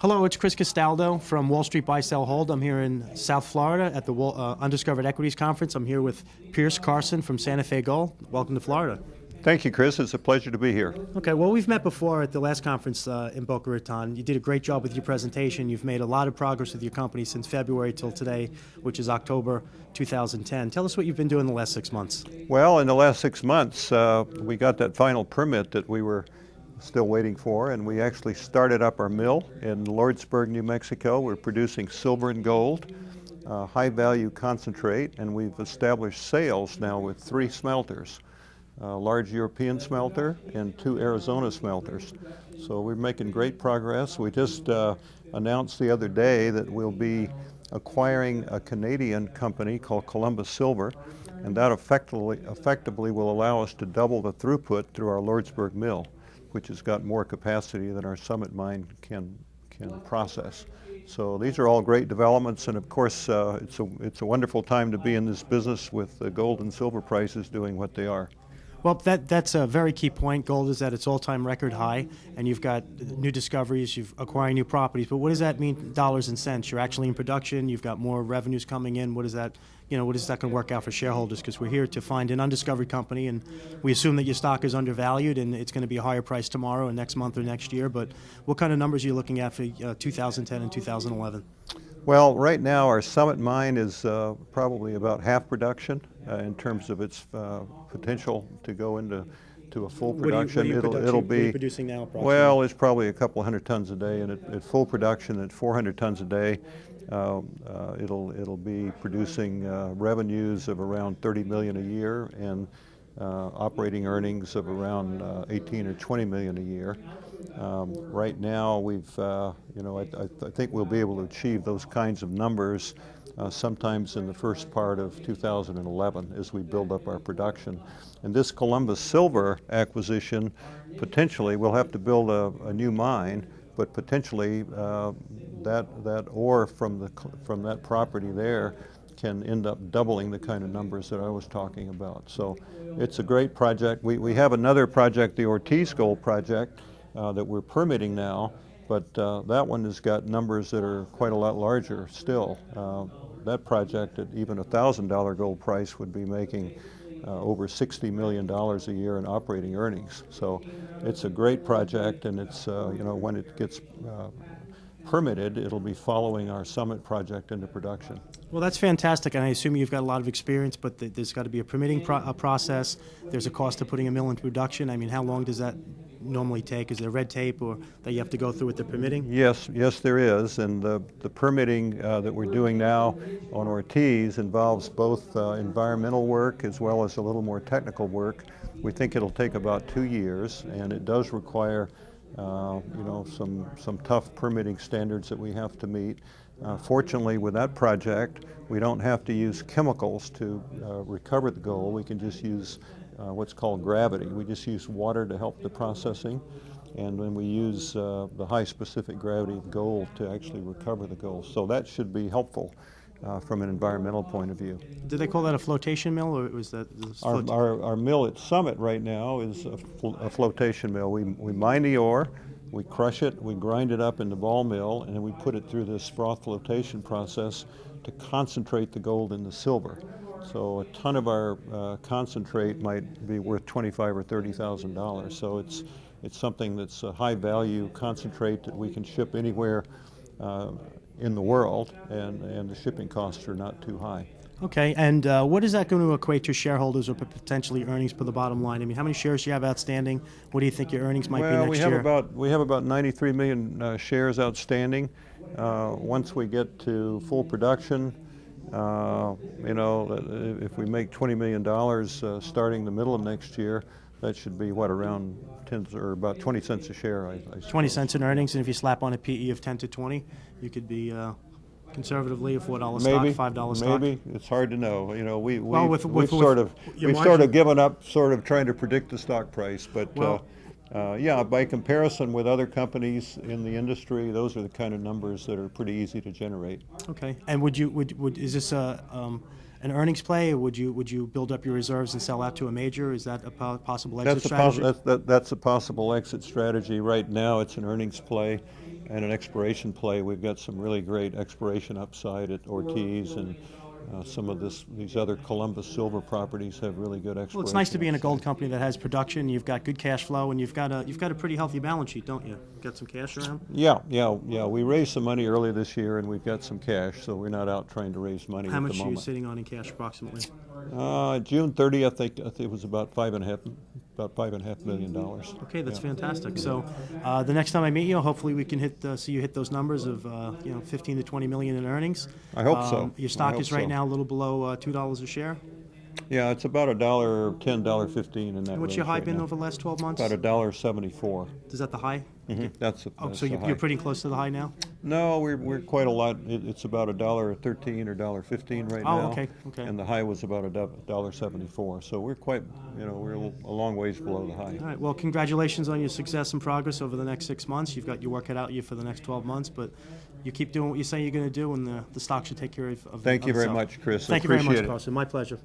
Hello, it's Chris Castaldo from Wall Street Buy, Sell, Hold. I'm here in South Florida at the Undiscovered Equities Conference. I'm here with Carson from Santa Fe Gold. Welcome to Florida. Thank you, Chris. It's a pleasure to be here. Okay, well, we've met before at the last conference in Boca Raton. You did a great job with your presentation. You've made a lot of progress with your company since February till today, which is October 2010. Tell us what you've been doing the last 6 months. Well, in the last 6 months, we got that final permit that we were still waiting for, and we actually started up our mill in Lordsburg, New Mexico. We're producing silver and gold, high-value concentrate, and we've established sales now with 3 smelters. A large European smelter and 2 Arizona smelters. So we're making great progress. We just announced the other day that we'll be acquiring a Canadian company called Columbus Silver, and that effectively will allow us to double the throughput through our Lordsburg mill, which has got more capacity than our Summit mine can process. So these are all great developments, and of course it's a wonderful time to be in this business with the gold and silver prices doing what they are. Well, that's a very key point. Gold is at its all-time record high, and you've got new discoveries, you've acquiring new properties. But what does that mean, dollars and cents? You're actually in production. You've got more revenues coming in. What is that? What is that going to work out for shareholders? Because we're here to find an undiscovered company, and we assume that your stock is undervalued, and it's going to be a higher price tomorrow, and next month, or next year. But what kind of numbers are you looking at for 2010 and 2011? Well, right now our Summit mine is probably about half production in terms of its potential to go into a full production. It'll be producing now. Well, it's probably a couple hundred tons a day, and at full production at 400 tons a day, it'll be producing revenues of around 30 million a year and operating earnings of around 18 or 20 million a year. Right now, I think we'll be able to achieve those kinds of numbers sometimes in the first part of 2011 as we build up our production. And this Columbus Silver acquisition, potentially, we'll have to build a new mine, but potentially that ore from that property there can end up doubling the kind of numbers that I was talking about. So it's a great project. We have another project, the Ortiz Gold project, that we're permitting now, but that one has got numbers that are quite a lot larger still. That project at even $1,000 gold price would be making over $60 million a year in operating earnings. So it's a great project, and it's when it gets permitted, it'll be following our Summit project into production. Well, that's fantastic, and I assume you've got a lot of experience, but there's got to be a permitting process. There's a cost to putting a mill into production. I mean, how long does that normally take? Is there red tape or that you have to go through with the permitting? Yes, there is, and the permitting that we're doing now on Ortiz involves both environmental work as well as a little more technical work. We think it'll take about 2 years, and it does require some tough permitting standards that we have to meet. Fortunately, with that project, we don't have to use chemicals to recover the gold. We can just use what's called gravity. We just use water to help the processing, and then we use the high specific gravity of gold to actually recover the gold. So that should be helpful from an environmental point of view. Did they call that a flotation mill, or was that? Our mill at Summit right now is a flotation mill. We mine the ore, we crush it, we grind it up in the ball mill, and then we put it through this froth flotation process to concentrate the gold and the silver. So a ton of our concentrate might be worth $25,000 or $30,000. So it's something that's a high value concentrate that we can ship anywhere in the world, and the shipping costs are not too high. Okay, and what is that going to equate to shareholders or potentially earnings for the bottom line? I mean, how many shares do you have outstanding? What do you think your earnings might be next year? We have about 93 million shares outstanding. Once we get to full production, if we make $20 million starting the middle of next year, that should be around 10 or about 20 cents a share. I 20 cents in earnings, and if you slap on a PE of 10 to 20, you could be conservatively a $4 stock, $5 stock. Maybe it's hard to know. We've given up sort of trying to predict the stock price, but by comparison with other companies in the industry, those are the kind of numbers that are pretty easy to generate. Okay, and is this an earnings play, or would you build up your reserves and sell out to a major? Is that a possible exit strategy? That's a possible exit strategy. Right now, it's an earnings play. and an exploration play. We've got some really great exploration upside at Ortiz, and some of these other Columbus silver properties have really good exploration. Well, it's nice to be in a upside. gold company that has production. You've got good cash flow, and you've got a pretty healthy balance sheet, don't you? Got some cash around? Yeah. We raised some money earlier this year, and we've got some cash, so we're not out trying to raise money How at much the are you moment. sitting on in cash approximately? June 30th, I think it was about $5.5 million. Okay, that's Yeah. fantastic. So the next time I meet you, hopefully we can see you hit those numbers of 15 to 20 million in earnings. I hope so. Your I stock hope is right so. now a little below $2 a share. Yeah, it's about $1.10, $1.15 in that And what's range your high right been now. over the last 12 months? About $1.74. Is that the high? That's Oh, so the you're high. pretty close to the high now? No, we're quite a lot. It's about $1.13 or $1.15 right now. Oh, okay. And the high was about $1.74. So we're quite, we're a long ways below the high. All right. Well, congratulations on your success and progress over the next 6 months. You've got your work cut out you for the next 12 months, but you keep doing what you say you're going to do, and the stock should take care of Thank you very itself. much, Chris. Thank you very much, Appreciate it. Carson. My pleasure.